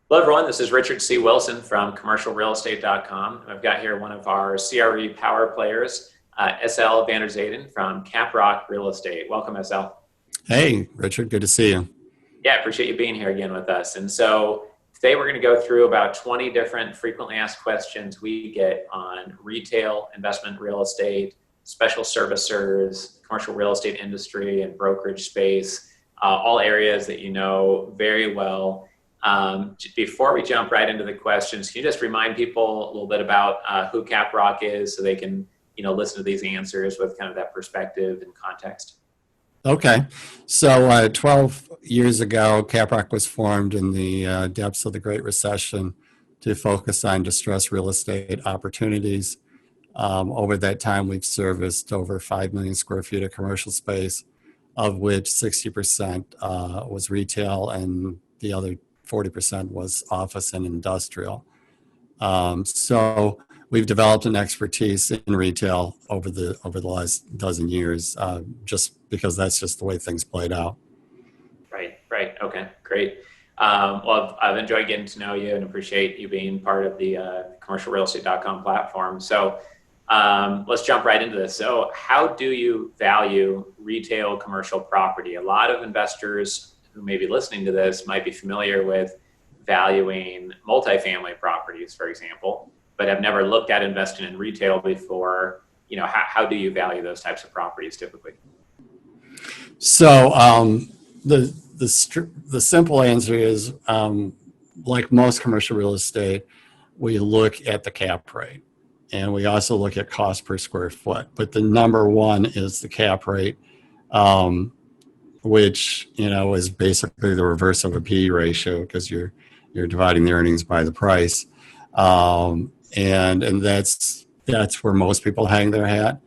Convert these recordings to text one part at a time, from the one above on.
Hello, everyone. This is Richard C. Wilson from commercialrealestate.com. I've got here one of our CRE power players, SL Vander Zanden from Caprock Real Estate. Welcome, SL. Hey, Richard, good to see you. Yeah, I appreciate you being here again with us. And so today we're going to go through about 20 different frequently asked questions we get on retail, investment real estate, special servicers, commercial real estate industry, and brokerage space, all areas that you know very well. Before we jump right into the questions, can you just remind people a little bit about who Caprock is so they can, listen to these answers with kind of that perspective and context? Okay, so 12 years ago, Caprock was formed in the depths of the Great Recession to focus on distressed real estate opportunities. Over that time, we've serviced over 5 million square feet of commercial space, of which 60% was retail and the other 40% was office and industrial. So we've developed an expertise in retail over the last dozen years, just because that's just the way things played out. Right. Okay, great. Well, I've enjoyed getting to know you and appreciate you being part of the commercialrealestate.com platform. So let's jump right into this. So how do you value retail commercial property? A lot of investors who may be listening to this might be familiar with valuing multifamily properties, for example, but have never looked at investing in retail before. How do you value those types of properties typically? So the simple answer is, like most commercial real estate, we look at the cap rate, and we also look at cost per square foot. But the number one is the cap rate, which is basically the reverse of a P/E ratio because you're dividing the earnings by the price, and that's where most people hang their hat.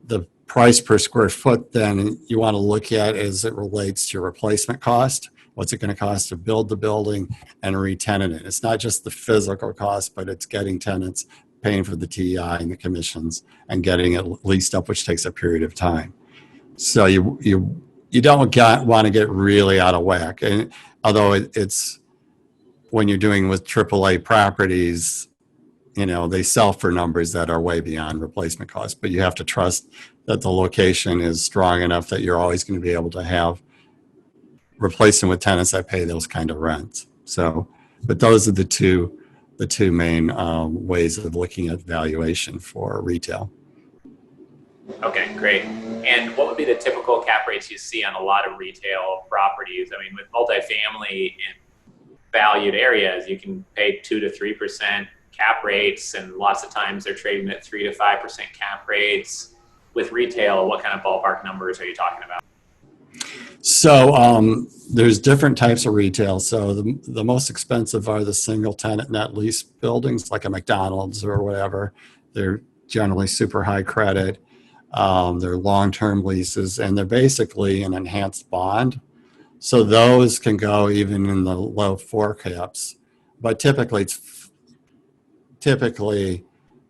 The price per square foot then you want to look at as it relates to replacement cost. What's it going to cost to build the building and re-tenant it? It's not just the physical cost, but it's getting tenants, paying for the TI and the commissions, and getting it leased up, which takes a period of time. So you don't want to get really out of whack. And although it's when you're doing with AAA properties, they sell for numbers that are way beyond replacement cost, but you have to trust that the location is strong enough that you're always going to be able to replace them with tenants that pay those kind of rents. So, but those are the two main ways of looking at valuation for retail. Okay, great. And what would be the typical cap rates you see on a lot of retail properties? I mean, with multifamily in valued areas, you can pay 2 to 3% cap rates, and lots of times they're trading at 3 to 5% cap rates. With retail, what kind of ballpark numbers are you talking about? So there's different types of retail. So the most expensive are the single tenant net lease buildings, like a McDonald's or whatever. They're generally super high credit. They're long-term leases, and they're basically an enhanced bond. So those can go even in the low 4 caps, but typically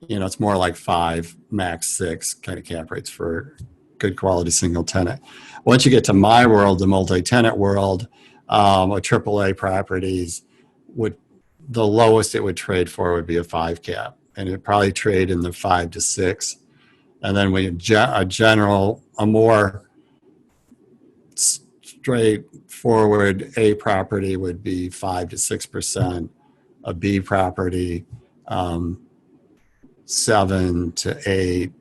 it's more like 5, max 6 kind of cap rates for good quality single tenant. Once you get to my world, the multi-tenant world, AAA properties the lowest it would trade for would be a 5 cap, and it'd probably trade in the 5 to 6. And then a more straightforward A property would be 5 to 6%. A B property, 7 to 8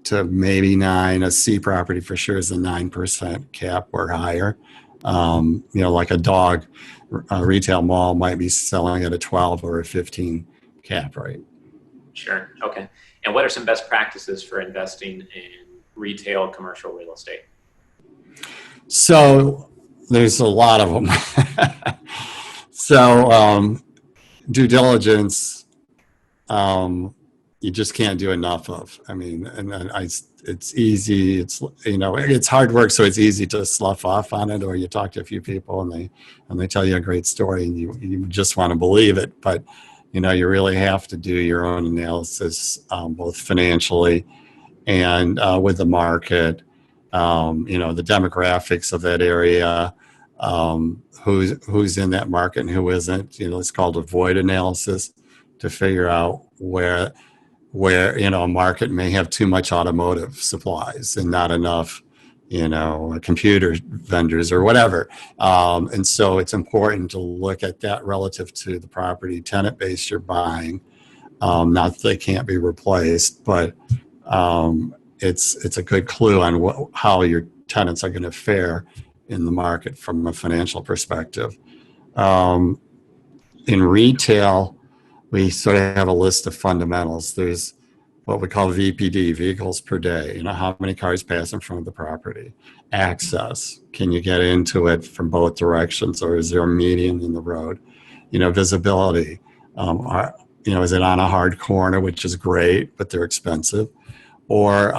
to maybe 9. A C property for sure is a 9% cap or higher. Like a retail mall might be selling at a 12 or a 15 cap rate. Sure. Okay. And what are some best practices for investing in retail commercial real estate? So there's a lot of them. So due diligence, you just can't do enough of. I mean, it's easy. It's hard work, so it's easy to slough off on it, or you talk to a few people and they tell you a great story and you just want to believe it. But you really have to do your own analysis, both financially and with the market, the demographics of that area, who's in that market and who isn't. It's called a void analysis to figure out where a market may have too much automotive supplies and not enough computer vendors or whatever. And so it's important to look at that relative to the property tenant base you're buying. Not that they can't be replaced, but it's a good clue on how your tenants are going to fare in the market from a financial perspective. In retail, we sort of have a list of fundamentals. There's what we call VPD, vehicles per day. How many cars pass in front of the property? Access. Can you get into it from both directions, or is there a median in the road? Visibility. Is it on a hard corner, which is great, but they're expensive? Or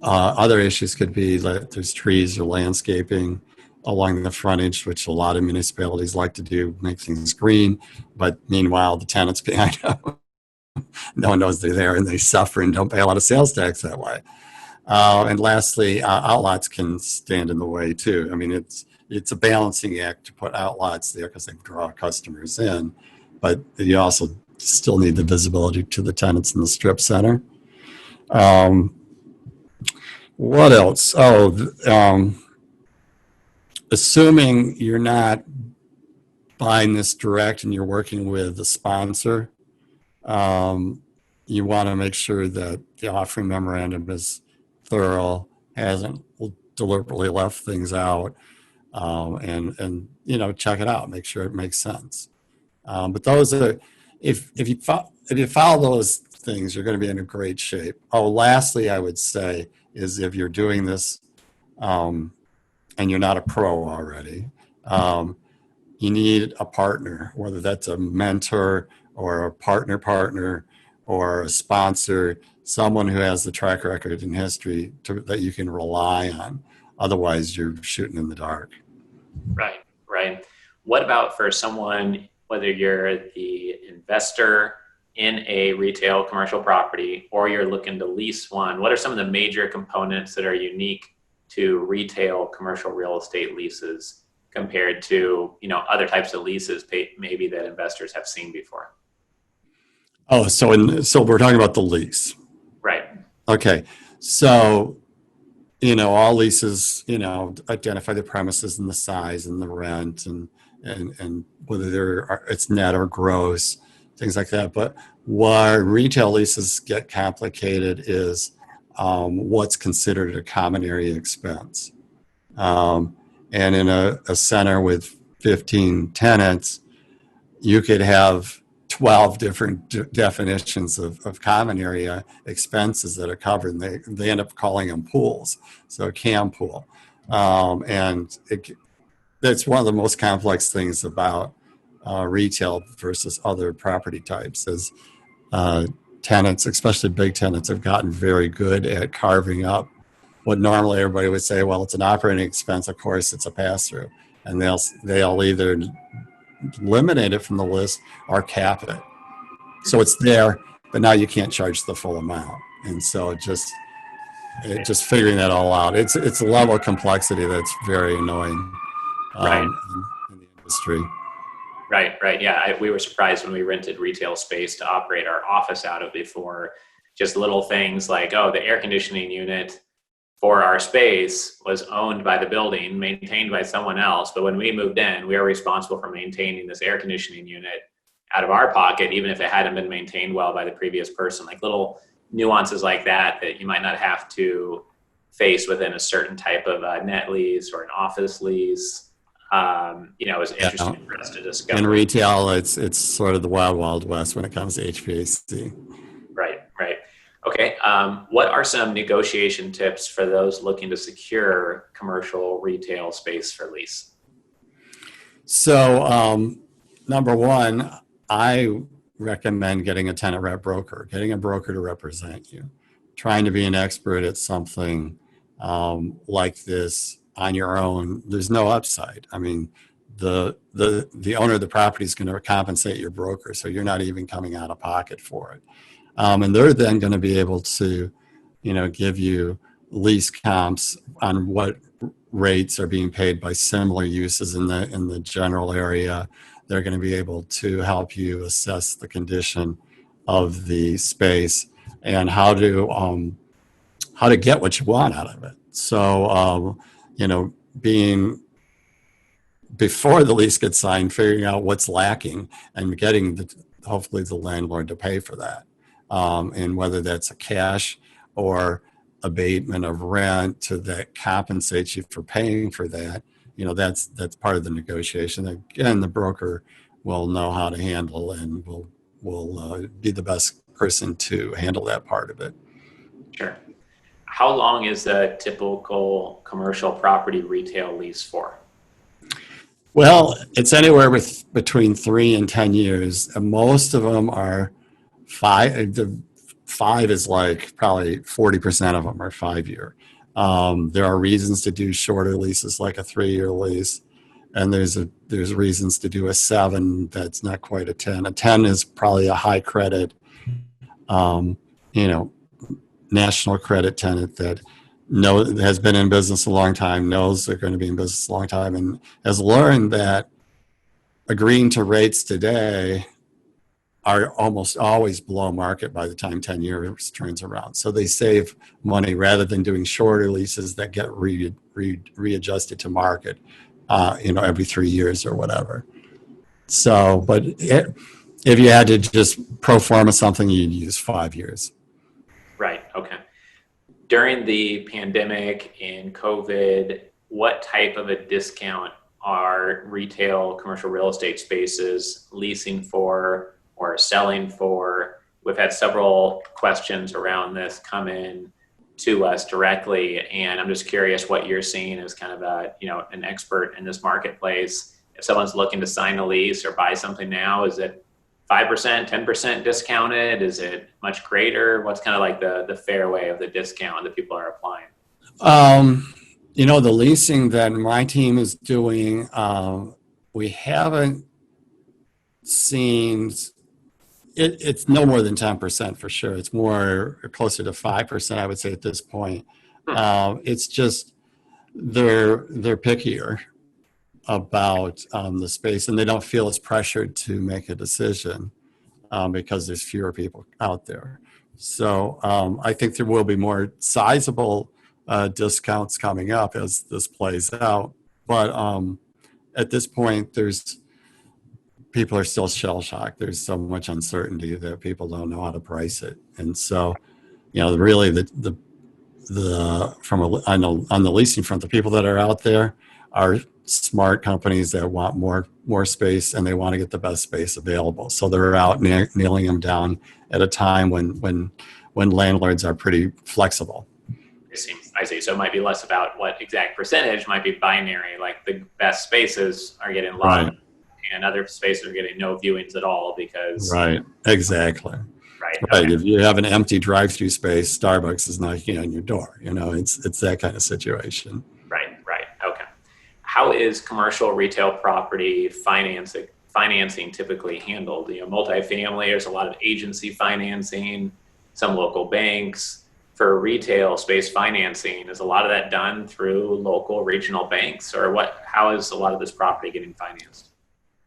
other issues could be that there's trees or landscaping along the frontage, which a lot of municipalities like to do, make things green. But meanwhile, the tenants behind them, no one knows they're there, and they suffer and don't pay a lot of sales tax that way. And lastly, outlots can stand in the way too. I mean, it's a balancing act to put outlots there because they draw customers in, but you also still need the visibility to the tenants in the strip center. What else? Assuming you're not buying this direct and you're working with a sponsor, you want to make sure that the offering memorandum is thorough, hasn't deliberately left things out, and check it out, make sure it makes sense. But those are, if you follow those things, you're going to be in a great shape. Lastly, I would say is if you're doing this and you're not a pro already, you need a partner, whether that's a mentor or a partner or a sponsor, someone who has the track record and history that you can rely on. Otherwise, you're shooting in the dark. Right. What about for someone, whether you're the investor in a retail commercial property or you're looking to lease one, what are some of the major components that are unique to retail commercial real estate leases compared to other types of leases maybe that investors have seen before? So we're talking about the lease. Right. Okay. So, all leases, identify the premises and the size and the rent and whether it's net or gross, things like that. But where retail leases get complicated is what's considered a common area expense. And in a center with 15 tenants, you could have 12 different definitions of common area expenses that are covered, and they end up calling them pools. So a CAM pool. And that's one of the most complex things about retail versus other property types is tenants, especially big tenants, have gotten very good at carving up what normally everybody would say, well, it's an operating expense, of course it's a pass-through. And they'll either eliminate it from the list or cap it. So it's there, but now you can't charge the full amount. And so just figuring that all out, it's a level of complexity that's very annoying in the industry. Right. Yeah, we were surprised when we rented retail space to operate our office out of before. Just little things like, the air conditioning unit for our space was owned by the building, maintained by someone else. But when we moved in, we were responsible for maintaining this air conditioning unit out of our pocket, even if it hadn't been maintained well by the previous person. Like little nuances like that you might not have to face within a certain type of net lease or an office lease. It was interesting for us to discover. In retail, it's sort of the wild, wild west when it comes to HVAC. Right. Okay. What are some negotiation tips for those looking to secure commercial retail space for lease? So, number one, I recommend getting a tenant rep broker, getting a broker to represent you, trying to be an expert at something like this on your own. There's no upside. I mean, the owner of the property is going to compensate your broker, so you're not even coming out of pocket for it. And they're then going to be able to, give you lease comps on what rates are being paid by similar uses in the general area. They're going to be able to help you assess the condition of the space and how to get what you want out of it. So, being before the lease gets signed, figuring out what's lacking and getting hopefully the landlord to pay for that. And whether that's a cash or abatement of rent that compensates you for paying for that, that's part of the negotiation. Again, the broker will know how to handle and will be the best person to handle that part of it. Sure. How long is a typical commercial property retail lease for? Well, it's anywhere between 3 and 10 years. And most of them are 5. Five is like probably 40% of them are 5-year. There are reasons to do shorter leases, like a 3-year lease, and there's reasons to do a 7 that's not quite a 10. A 10 is probably a high credit, national credit tenant that has been in business a long time, knows they're going to be in business a long time, and has learned that agreeing to rates today are almost always below market by the time 10 years turns around. So they save money rather than doing shorter leases that get readjusted to market, every 3 years or whatever. So, but if you had to just pro forma something, you'd use 5 years. Right. Okay. During the pandemic and COVID, what type of a discount are retail commercial real estate spaces leasing for or selling for? We've had several questions around this come in to us directly, and I'm just curious what you're seeing as kind of an expert in this marketplace. If someone's looking to sign a lease or buy something now, is it 5%, 10% discounted? Is it much greater? What's kind of like the fairway of the discount that people are applying? The leasing that my team is doing, we haven't seen it's no more than 10% for sure. It's more closer to 5%, I would say, at this point. It's just they're pickier about the space, and they don't feel as pressured to make a decision because there's fewer people out there. So I think there will be more sizable discounts coming up as this plays out. But at this point, people are still shell-shocked. There's so much uncertainty that people don't know how to price it. And so, really on the leasing front, the people that are out there are smart companies that want more space, and they want to get the best space available. So they're out nailing them down at a time when landlords are pretty flexible. I see. So it might be less about what exact percentage, might be binary, like the best spaces are getting loved. Right. And other spaces are getting no viewings at all because... Right, exactly. Right. Okay. If you have an empty drive-through space, Starbucks is knocking on your door. It's that kind of situation. Right. Okay. How is commercial retail property financing typically handled? Multifamily, there's a lot of agency financing, some local banks. For retail space financing, is a lot of that done through local regional banks, or what? How is a lot of this property getting financed?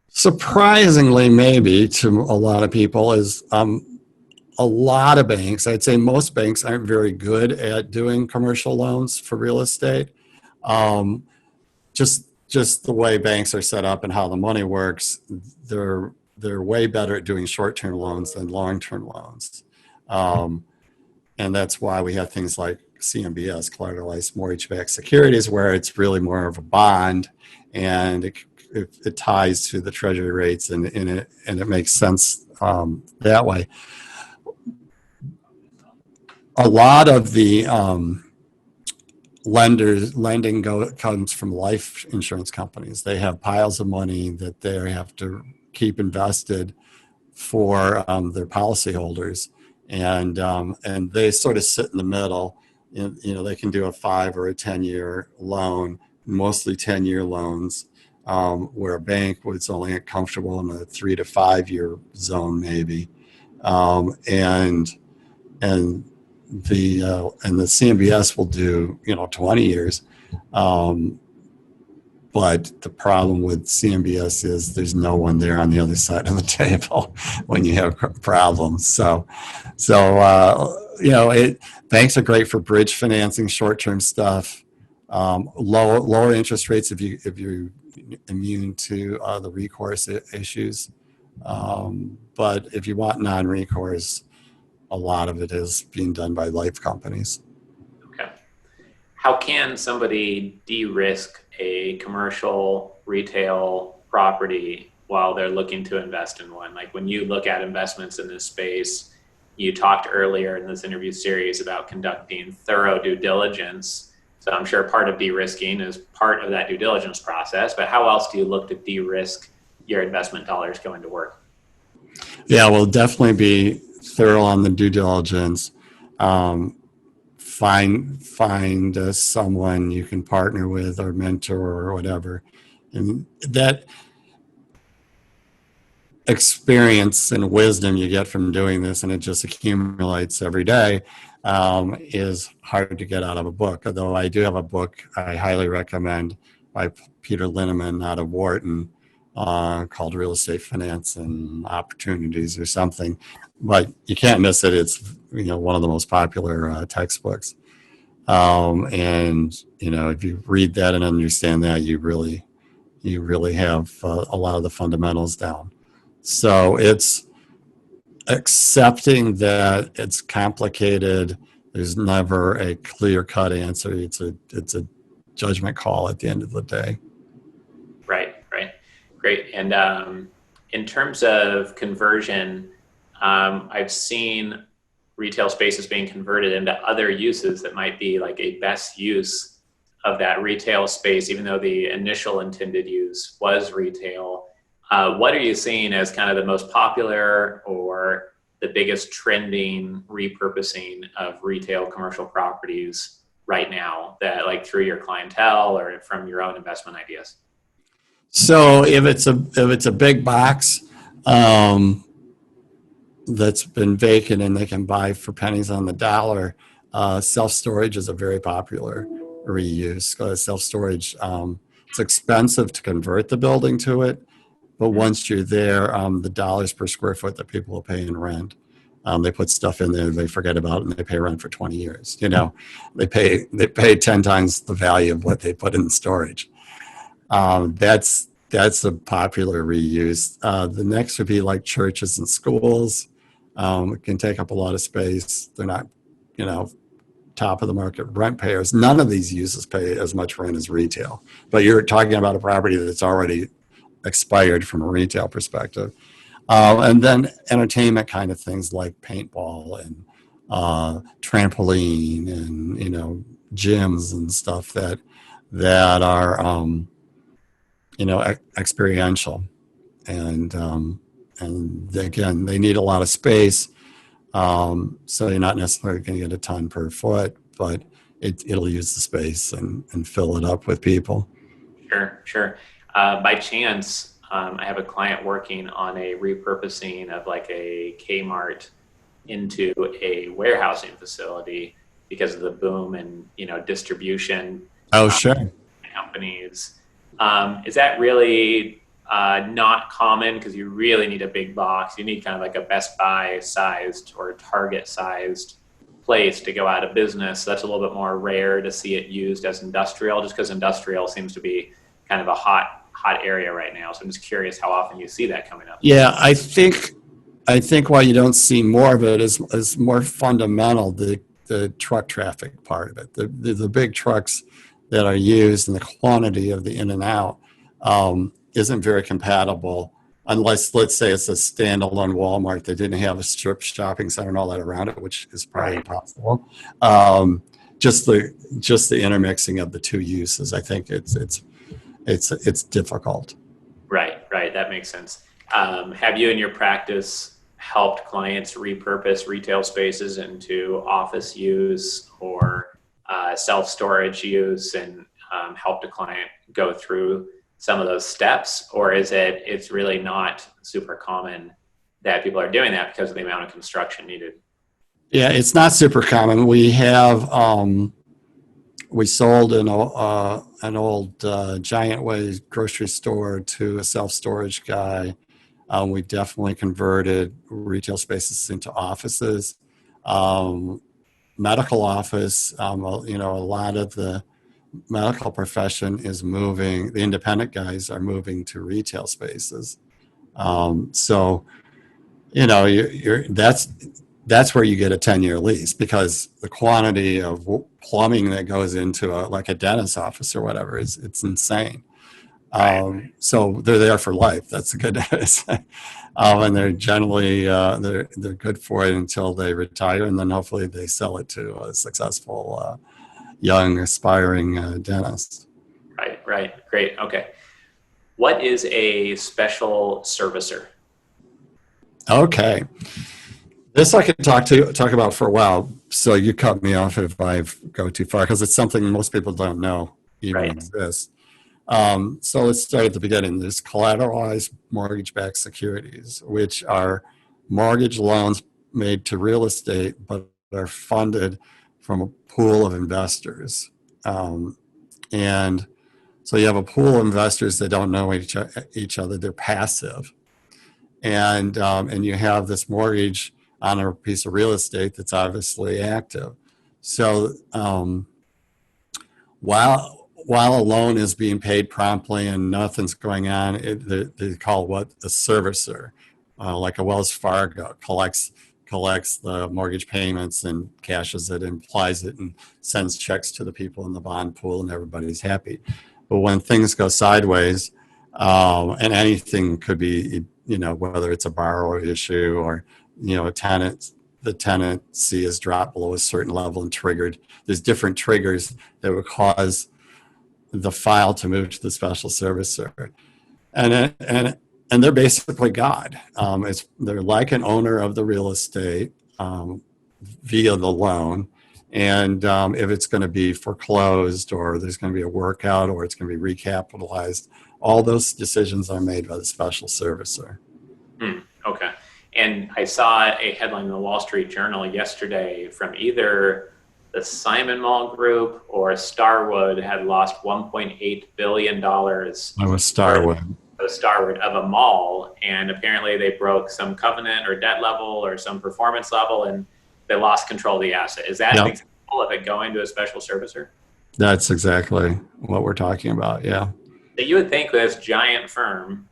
Surprisingly, maybe to a lot of people, is a lot of banks, I'd say most banks aren't very good at doing commercial loans for real estate. Just the way banks are set up and how the money works, they're way better at doing short-term loans than long-term loans. And that's why we have things like CMBS, collateralized mortgage-backed securities, where it's really more of a bond, and it ties to the treasury rates, and it makes sense that way. A lot of the lending comes from life insurance companies. They have piles of money that they have to keep invested for their policyholders, and they sort of sit in the middle. They can do a 5 or a 10-year loan, mostly 10-year loans, where a bank was only comfortable in a 3 to 5 year zone, maybe, and the CMBS will do 20 years. But the problem with CMBS is there's no one there on the other side of the table when you have problems. Banks are great for bridge financing, short-term stuff, lower interest rates if you're immune to the recourse issues. But if you want non-recourse, a lot of it is being done by life companies. Okay. How can somebody de-risk a commercial retail property while they're looking to invest in one? Like when you look at investments in this space, you talked earlier in this interview series about conducting thorough due diligence. So I'm sure part of de-risking is part of that due diligence process, but how else do you look to de-risk your investment dollars going to work? Yeah, we'll definitely be thorough on the due diligence. Find someone you can partner with or mentor or whatever, and that experience and wisdom you get from doing this, and it just accumulates every day, is hard to get out of a book. Although I do have a book I highly recommend by Peter Linneman out of Wharton, called Real Estate Finance and Opportunities or something, but you can't miss it. It's one of the most popular textbooks, and if you read that and understand that, you really have a lot of the fundamentals down. So it's accepting that it's complicated. There's never a clear-cut answer. It's a judgment call at the end of the day. Right. Great. And in terms of conversion, I've seen retail spaces being converted into other uses that might be like a best use of that retail space, even though the initial intended use was retail. What are you seeing as kind of the most popular or the biggest trending repurposing of retail commercial properties right now, that like through your clientele or from your own investment ideas? So if it's a big box that's been vacant and they can buy for pennies on the dollar, self-storage is a very popular reuse. Self-storage, it's expensive to convert the building to it, but once you're there, the dollars per square foot that people will pay in rent, they put stuff in there, they forget about it, and they pay rent for 20 years. They pay 10 times the value of what they put in storage. That's a popular reuse. The next would be like churches and schools. It can take up a lot of space. They're not, top of the market rent payers. None of these uses pay as much rent as retail. But you're talking about a property that's already expired from a retail perspective. And then entertainment kind of things like paintball and trampoline and gyms and stuff that are experiential, and again, they need a lot of space, so you're not necessarily going to get a ton per foot, but it'll use the space and fill it up with people. Sure. By chance, I have a client working on a repurposing of like a Kmart into a warehousing facility because of the boom in distribution. Oh, sure. Companies. Is that really not common, because you really need a big box? You need kind of like a Best Buy sized or Target sized place to go out of business. So that's a little bit more rare to see it used as industrial, just because industrial seems to be kind of a hot area right now. So I'm just curious how often you see that coming up. Yeah, I think why you don't see more of it is more fundamental, the truck traffic part of it. The big trucks that are used and the quantity of the in and out isn't very compatible, unless, let's say, it's a standalone Walmart that didn't have a strip shopping center and all that around it, which is probably impossible. Just the intermixing of the two uses, I think it's difficult. Right. That makes sense. Have you in your practice helped clients repurpose retail spaces into office use or self-storage use, and helped a client go through some of those steps? Or it's really not super common that people are doing that because of the amount of construction needed? Yeah, it's not super common. We have we sold an old Giant Way grocery store to a self-storage guy. We definitely converted retail spaces into offices. Medical office, a lot of the medical profession is moving, the independent guys are moving to retail spaces. So, that's where you get a 10-year lease, because the quantity of plumbing that goes into like a dentist's office or whatever it's insane. So they're there for life. That's the good news. And they're generally they're good for it until they retire, and then hopefully they sell it to a successful young aspiring dentist. Right. Great. Okay. What is a special servicer? Okay. This I could talk about for a while. So you cut me off if I go too far, because it's something most people don't know even exists. So let's start at the beginning. There's collateralized mortgage-backed securities, which are mortgage loans made to real estate, but are funded from a pool of investors. And so you have a pool of investors that don't know each other. They're passive. And you have this mortgage on a piece of real estate that's obviously active. So while a loan is being paid promptly and nothing's going on, they call what the servicer, like a Wells Fargo, collects the mortgage payments and cashes it and applies it and sends checks to the people in the bond pool, and everybody's happy. But when things go sideways, and anything could be, whether it's a borrower issue or, the tenancy is dropped below a certain level and triggered. There's different triggers that would cause the file to move to the special servicer. And they're basically God. They're like an owner of the real estate via the loan. And if it's going to be foreclosed, or there's going to be a workout, or it's going to be recapitalized, all those decisions are made by the special servicer. Okay. And I saw a headline in the Wall Street Journal yesterday from either the Simon Mall Group or Starwood had lost $1.8 billion. I was Starwood. Starwood of a mall, and apparently they broke some covenant or debt level or some performance level, and they lost control of the asset. Is that an example of it going to a special servicer? That's exactly what we're talking about. Yeah. So you would think this giant firm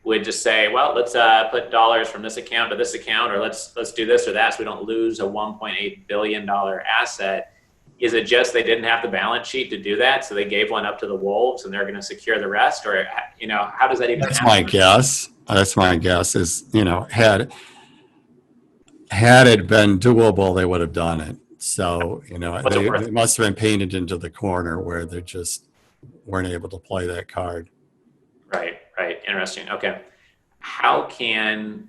would just say, well, let's put dollars from this account to this account, or let's do this or that so we don't lose a $1.8 billion asset. Is it just they didn't have the balance sheet to do that, so they gave one up to the wolves and they're going to secure the rest? Or, how does that even happen? That's my guess is, had it been doable, they would have done it. So, they must have been painted into the corner where they just weren't able to play that card. Right. Interesting. Okay. How can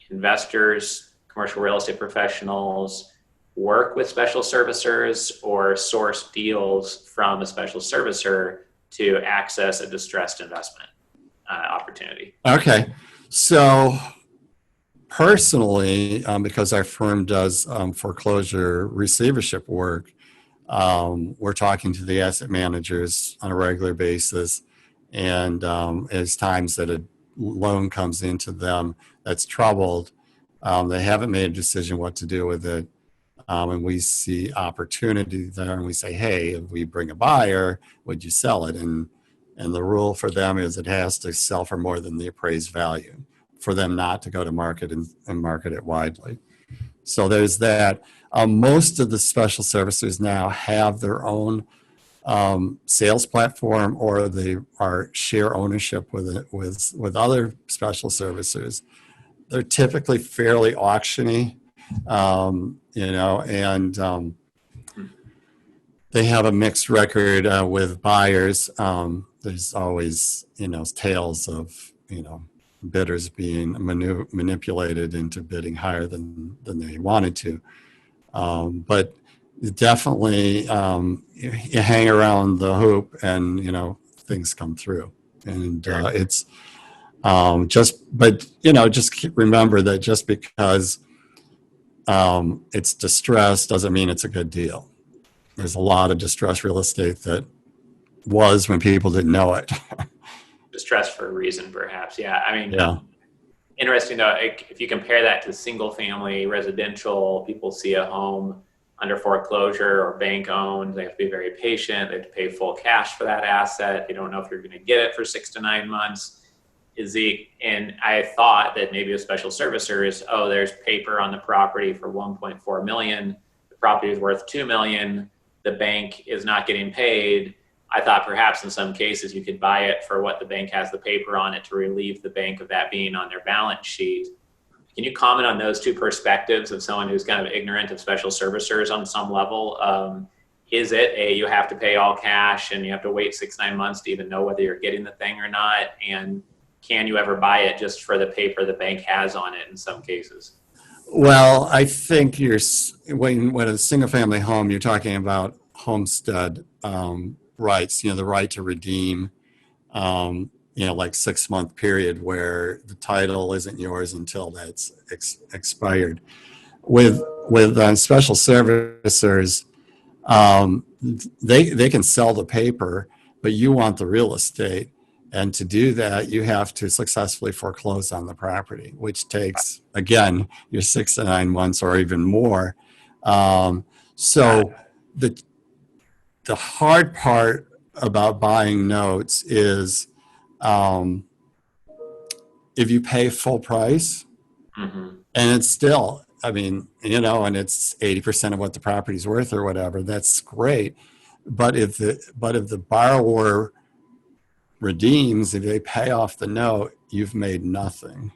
investors, commercial real estate professionals work with special servicers or source deals from a special servicer to access a distressed investment opportunity? Okay. So personally, because our firm does foreclosure receivership work, we're talking to the asset managers on a regular basis. And as times that a loan comes into them that's troubled, they haven't made a decision what to do with it. And we see opportunity there, and we say, hey, if we bring a buyer, would you sell it? And the rule for them is it has to sell for more than the appraised value for them not to go to market and market it widely. So there's that. Most of the special servicers now have their own sales platform, or they are share ownership with other special servicers. They're typically fairly auctiony, and they have a mixed record with buyers. There's always, tales of, bidders being manipulated into bidding higher than they wanted to. But definitely, you hang around the hoop and, things come through. And it's just remember that just because it's distressed doesn't mean it's a good deal. there's a lot of distressed real estate that was when people didn't know it. Distress for a reason, perhaps. Yeah. I mean, Yeah. interesting though, if you compare that to single family residential, people see a home under foreclosure or bank owned, they have to be very patient. They have to pay full cash for that asset. They don't know if you're going to get it for 6 to 9 months. And I thought that maybe a special servicer is, oh, there's paper on the property for 1.4 million. The property is worth 2 million. The bank is not getting paid. I thought perhaps in some cases you could buy it for what the bank has the paper on it to relieve the bank of that being on their balance sheet. Can you comment on those two perspectives of someone who's kind of ignorant of special servicers on some level? Is it you have to pay all cash and you have to wait 6, 9 months to even know whether you're getting the thing or not? And can you ever buy it just for the paper the bank has on it in some cases? Well, I think when a single family home, you're talking about homestead rights, the right to redeem, like 6-month period where the title isn't yours until that's expired. With special servicers, they can sell the paper, but you want the real estate. And to do that, you have to successfully foreclose on the property, which takes, again, your 6 to 9 months or even more. So the hard part about buying notes is if you pay full price, and it's still, and it's 80% of what the property's worth or whatever, that's great. But if the borrower redeems, if they pay off the note, you've made nothing,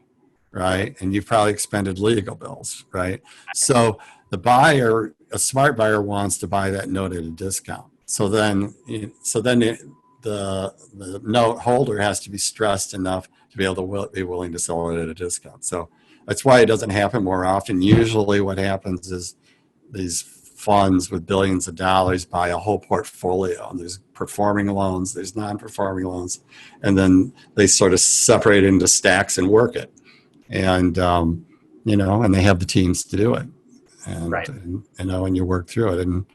right? And you've probably expended legal bills, right? So a smart buyer wants to buy that note at a discount. So then the note holder has to be stressed enough to be able to be willing to sell it at a discount. So that's why it doesn't happen more often. Usually what happens is these funds with billions of dollars buy a whole portfolio. And there's performing loans, there's non-performing loans, and then they sort of separate into stacks and work it. And, and they have the teams to do it. And, right. And you work through it. And,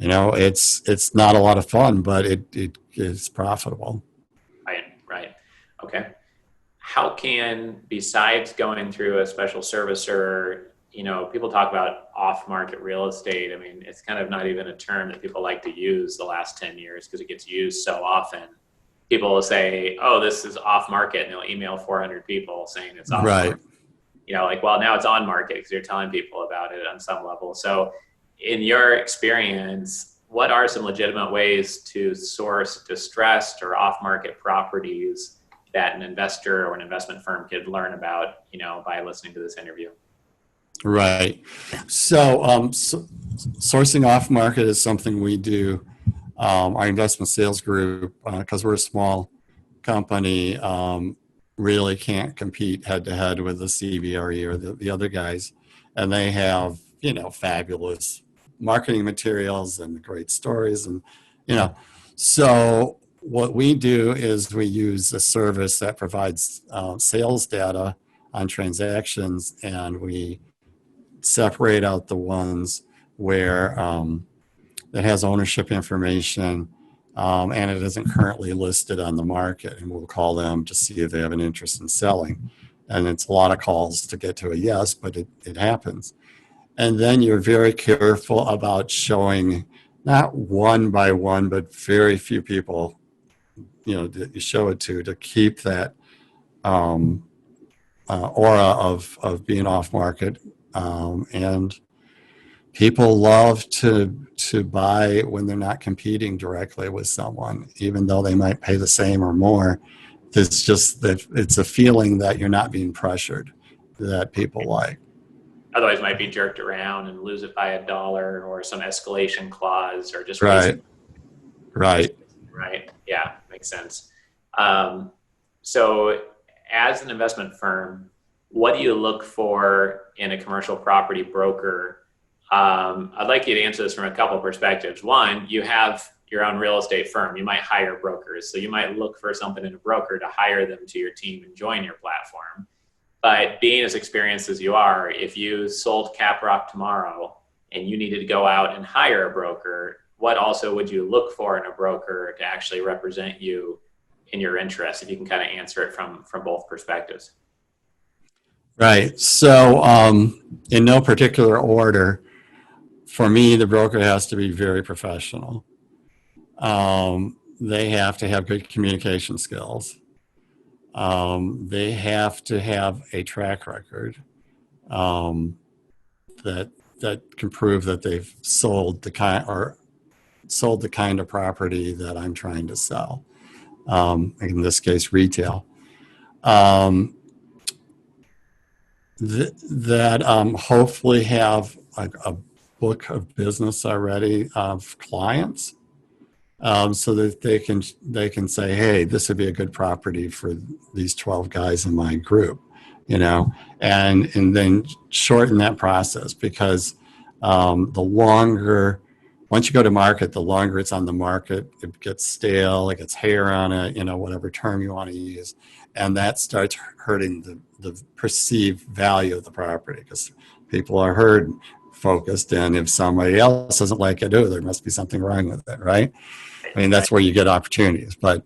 it's not a lot of fun, but it is profitable. Right. Okay. How can, besides going through a special servicer, people talk about off-market real estate. It's kind of not even a term that people like to use the last 10 years because it gets used so often. People will say, oh, this is off-market, and they'll email 400 people saying it's off-market. Right. Well, now it's on market because you're telling people about it on some level. So in your experience, what are some legitimate ways to source distressed or off-market properties that an investor or an investment firm could learn about, by listening to this interview? Right. So, sourcing off market is something we do. Our investment sales group, because we're a small company, really can't compete head to head with the CBRE or the other guys. And they have, fabulous marketing materials and great stories. And, so what we do is we use a service that provides sales data on transactions, and we separate out the ones where that has ownership information and it isn't currently listed on the market, and we'll call them to see if they have an interest in selling. And it's a lot of calls to get to a yes, but it happens. And then you're very careful about showing not one by one, but very few people, that you show it to keep that aura of being off market. And people love to buy when they're not competing directly with someone, even though they might pay the same or more. It's just that it's a feeling that you're not being pressured that people like. Otherwise, might be jerked around and lose it by $1 or some escalation clause or just Right. Yeah, makes sense. So, as an investment firm, what do you look for in a commercial property broker? I'd like you to answer this from a couple of perspectives. One, you have your own real estate firm. You might hire brokers. So you might look for something in a broker to hire them to your team and join your platform. But being as experienced as you are, if you sold Caprock tomorrow and you needed to go out and hire a broker, what also would you look for in a broker to actually represent you in your interest, if you can kind of answer it from both perspectives? Right. So, in no particular order, for me, the broker has to be very professional. They have to have good communication skills. They have to have a track record that can prove that they've sold the kind of property that I'm trying to sell. In this case, retail. That hopefully have a book of business already of clients, so that they can say, hey, this would be a good property for these 12 guys in my group, and then shorten that process, because the longer, once you go to market, the longer it's on the market, it gets stale, it gets hair on it, whatever term you want to use. And that starts hurting the perceived value of the property, because people are herd focused. And if somebody else doesn't like it, there must be something wrong with it, right? I mean, that's where you get opportunities. But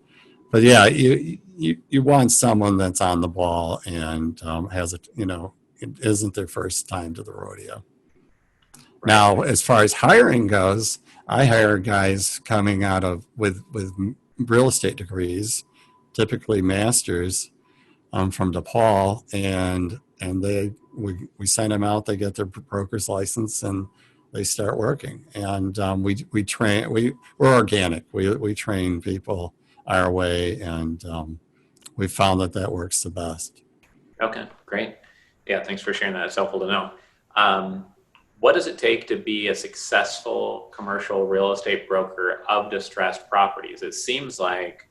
yeah, you want someone that's on the ball and it isn't their first time to the rodeo. Right. Now, as far as hiring goes, I hire guys coming out of with real estate degrees, typically masters, from DePaul, and we send them out. They get their broker's license and they start working. And we train. We're organic. We train people our way, and we found that works the best. Okay, great. Yeah, thanks for sharing that. It's helpful to know. What does it take to be a successful commercial real estate broker of distressed properties? It seems like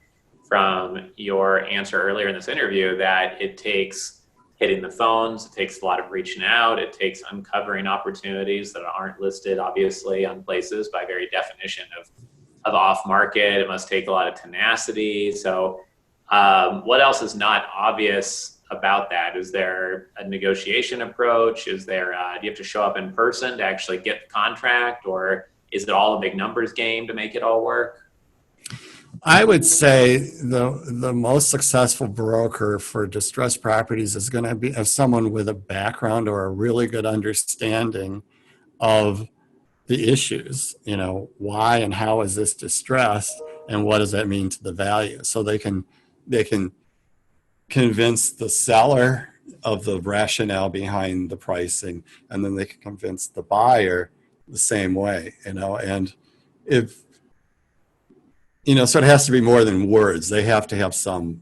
from your answer earlier in this interview that it takes hitting the phones, it takes a lot of reaching out, it takes uncovering opportunities that aren't listed, obviously, on places by very definition of off market. It must take a lot of tenacity. So what else is not obvious about that? Is there a negotiation approach? Is there, do you have to show up in person to actually get the contract, or is it all a big numbers game to make it all work? I would say the most successful broker for distressed properties is going to be someone with a background or a really good understanding of the issues. Why and how is this distressed, and what does that mean to the value? So they can convince the seller of the rationale behind the pricing, and then they can convince the buyer the same way, and if, so it has to be more than words. They have to have some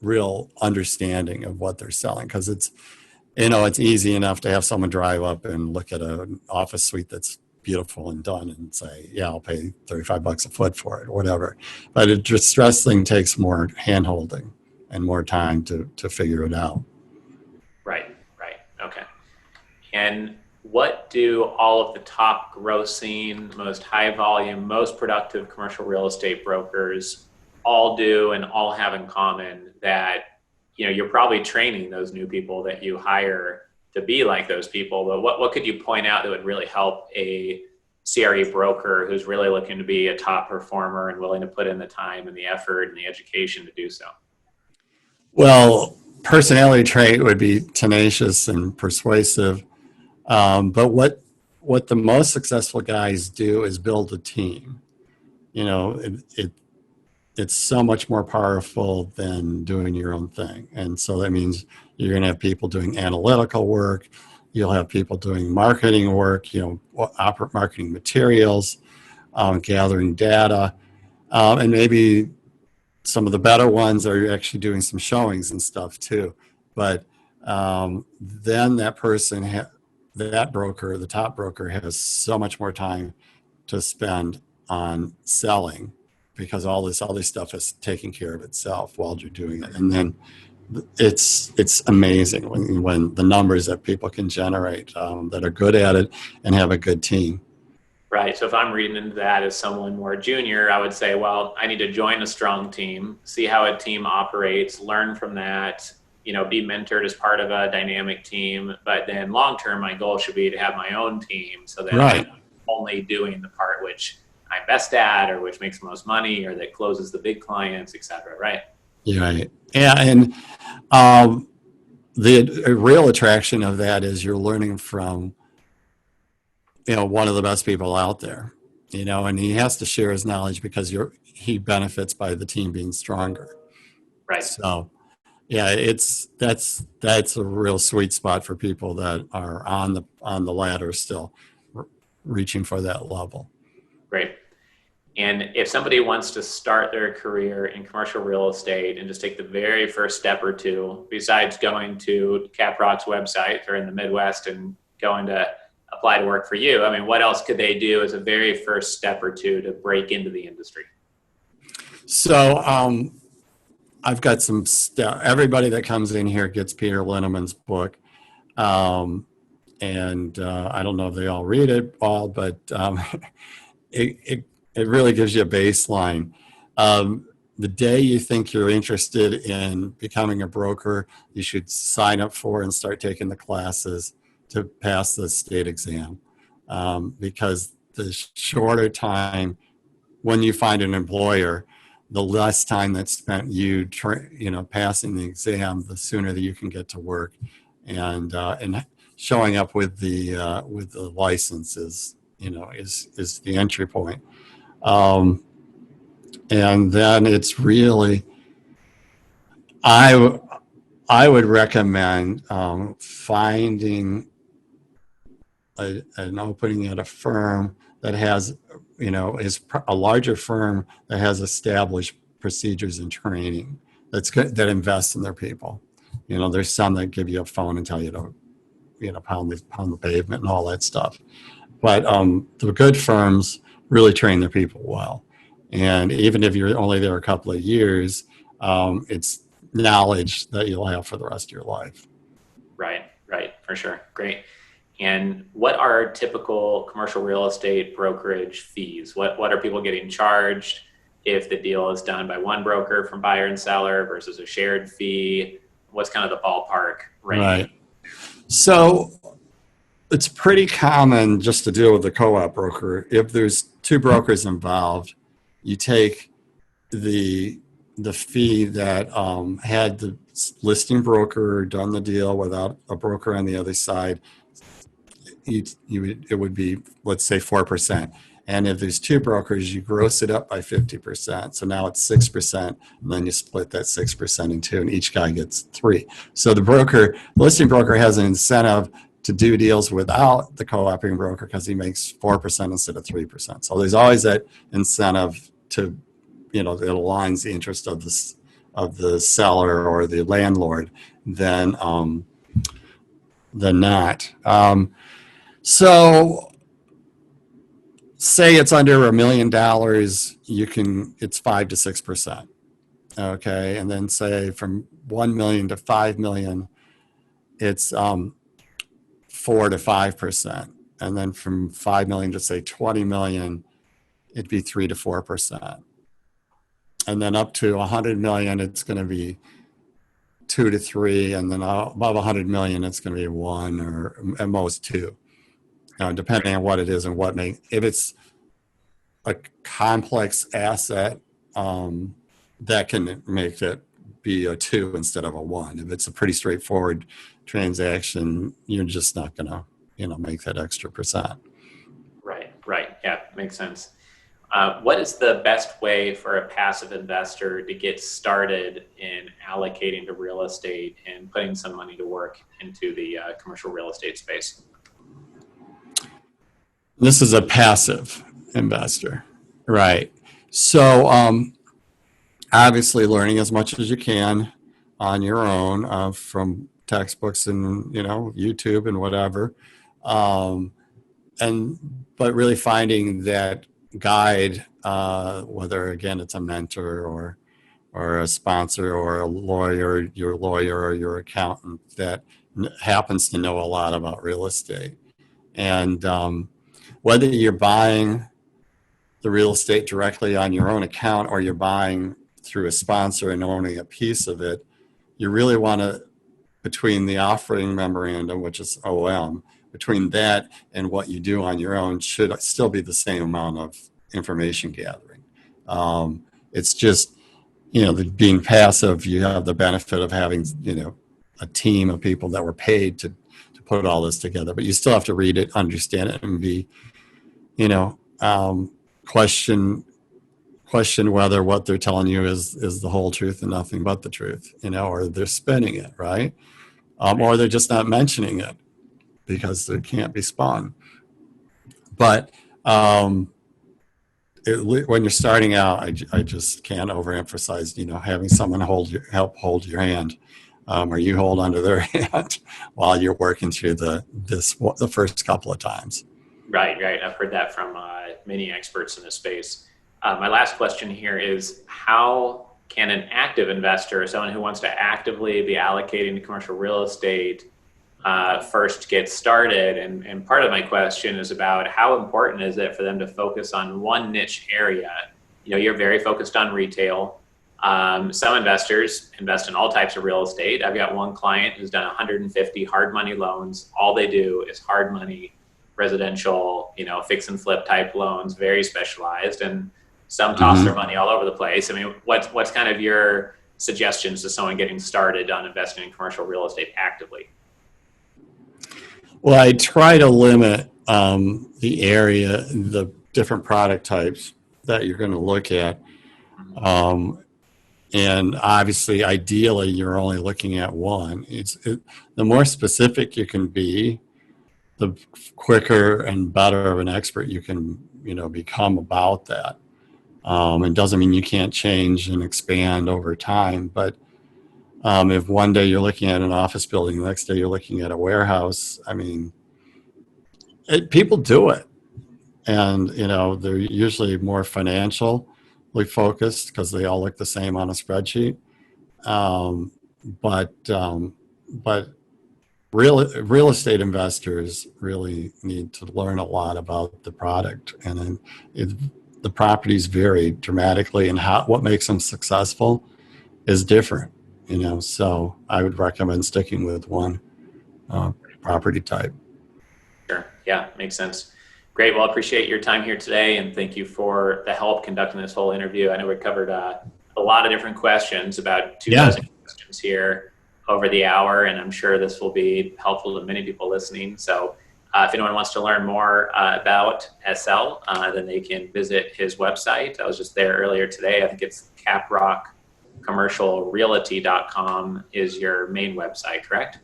real understanding of what they're selling, because it's easy enough to have someone drive up and look at an office suite that's beautiful and done and say, yeah, I'll pay $35 a foot for it, or whatever. But a distress thing takes more hand-holding and more time to figure it out. Right. Okay. And what do all of the top grossing, most high volume, most productive commercial real estate brokers all do and all have in common that, you're probably training those new people that you hire to be like those people, but what could you point out that would really help a CRE broker who's really looking to be a top performer and willing to put in the time and the effort and the education to do so? Well, personality trait would be tenacious and persuasive. But what the most successful guys do is build a team. It's so much more powerful than doing your own thing. And so that means you're going to have people doing analytical work. You'll have people doing marketing work, marketing materials, gathering data, and maybe some of the better ones are actually doing some showings and stuff too. But then that person, that broker, the top broker, has so much more time to spend on selling, because all this stuff is taking care of itself while you're doing it. And then it's amazing when the numbers that people can generate that are good at it and have a good team. Right. So if I'm reading into that as someone more junior, I would say, well, I need to join a strong team, see how a team operates, learn from that, be mentored as part of a dynamic team. But then long term, my goal should be to have my own team, so that I'm only doing the part which I'm best at, or which makes the most money, or that closes the big clients, et cetera, right? Right. Yeah. And the real attraction of that is you're learning from, one of the best people out there, and he has to share his knowledge because he benefits by the team being stronger. Right. So yeah, that's a real sweet spot for people that are on the ladder still, reaching for that level. Great. And if somebody wants to start their career in commercial real estate and just take the very first step or two, besides going to Caprock's website, if they're in the Midwest and going to apply to work for you, I mean, what else could they do as a very first step or two to break into the industry? So I've got some stuff. Everybody that comes in here gets Peter Linneman's book. And I don't know if they all read it all, but it really gives you a baseline. The day you think you're interested in becoming a broker, you should sign up for and start taking the classes to pass the state exam. Because the shorter time when you find an employer, the less time that's spent passing the exam, the sooner that you can get to work, and showing up with the license is the entry point. And then it's really, I would recommend finding an opening at a firm that has, is a larger firm that has established procedures and training that invests in their people. There's some that give you a phone and tell you to, pound the pavement and all that stuff. But the good firms really train their people well. And even if you're only there a couple of years, it's knowledge that you'll have for the rest of your life. Right, for sure. Great. And what are typical commercial real estate brokerage fees? What are people getting charged if the deal is done by one broker from buyer and seller versus a shared fee? What's kind of the ballpark range? Right. So it's pretty common just to deal with the co-op broker. If there's two brokers involved, you take the fee that had the listing broker done the deal without a broker on the other side. It would be, let's say, 4%. And if there's two brokers, you gross it up by 50%. So now it's 6%, and then you split that 6% in two, and each guy gets 3%. So the listing broker has an incentive to do deals without the co-oping broker because he makes 4% instead of 3%. So there's always that incentive to, that aligns the interest of the seller or the landlord than not. So say it's under $1 million, it's 5 to 6%. Okay. And then say from 1 million to 5 million, it's 4 to 5%. And then from 5 million to say 20 million, it'd be 3 to 4%. And then up to 100 million, it's going to be 2 to 3. And then above 100 million, it's going to be 1 or at most 2. Depending on what it is and if it's a complex asset, that can make it be a 2 instead of a 1. If it's a pretty straightforward transaction, you're just not going to, make that extra percent. Right. Yeah, makes sense. What is the best way for a passive investor to get started in allocating to real estate and putting some money to work into the commercial real estate space? This is a passive investor, right? So obviously learning as much as you can on your own from textbooks and YouTube and whatever, but really finding that guide, whether again it's a mentor or a sponsor or a lawyer, your lawyer or your accountant that happens to know a lot about real estate. And whether you're buying the real estate directly on your own account or you're buying through a sponsor and owning a piece of it, you really want to, between the offering memorandum, which is OM, between that and what you do on your own should still be the same amount of information gathering. It's just, being passive, you have the benefit of having, a team of people that were paid to put all this together, but you still have to read it, understand it, and be, question whether what they're telling you is the whole truth and nothing but the truth, or they're spinning it, right? Or they're just not mentioning it because it can't be spun. But when you're starting out, I just can't overemphasize, having someone help hold your hand, or you hold onto their hand while you're working through the first couple of times. Right. I've heard that from many experts in this space. My last question here is, how can an active investor, someone who wants to actively be allocating to commercial real estate, first get started? And part of my question is about how important is it for them to focus on one niche area? You're very focused on retail. Some investors invest in all types of real estate. I've got one client who's done 150 hard money loans. All they do is hard money, residential, fix and flip type loans, very specialized. And some toss their money all over the place. I mean, what's kind of your suggestions to someone getting started on investing in commercial real estate actively? Well, I try to limit the area, the different product types that you're going to look at. And obviously, ideally, you're only looking at one. The more specific you can be, the quicker and better of an expert you can, become about that. It doesn't mean you can't change and expand over time, but if one day you're looking at an office building, the next day you're looking at a warehouse, I mean, people do it. And, they're usually more financially focused because they all look the same on a spreadsheet. But real estate investors really need to learn a lot about the product. And then the properties vary dramatically, and what makes them successful is different. So I would recommend sticking with one property type. Sure. Yeah, makes sense. Great. Well, I appreciate your time here today, and thank you for the help conducting this whole interview. I know we covered a lot of different questions, about 2,000 questions here over the hour, and I'm sure this will be helpful to many people listening. So if anyone wants to learn more about SL, then they can visit his website. I was just there earlier today. I think it's caprockcommercialrealty.com is your main website, correct?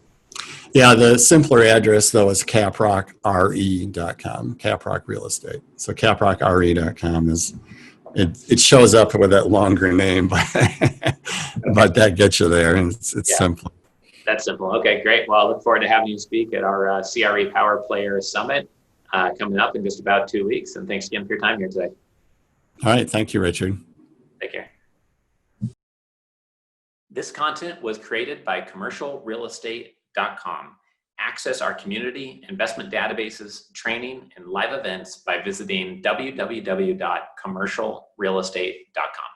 Yeah, the simpler address, though, is caprockre.com, Caprock Real Estate. So caprockre.com it shows up with that longer name, but that gets you there, and it's simple. That's simple. Okay, great. Well, I look forward to having you speak at our CRE Power Player Summit coming up in just about 2 weeks. And thanks again for your time here today. All right. Thank you, Richard. Take care. This content was created by commercialrealestate.com. Access our community, investment databases, training, and live events by visiting www.commercialrealestate.com.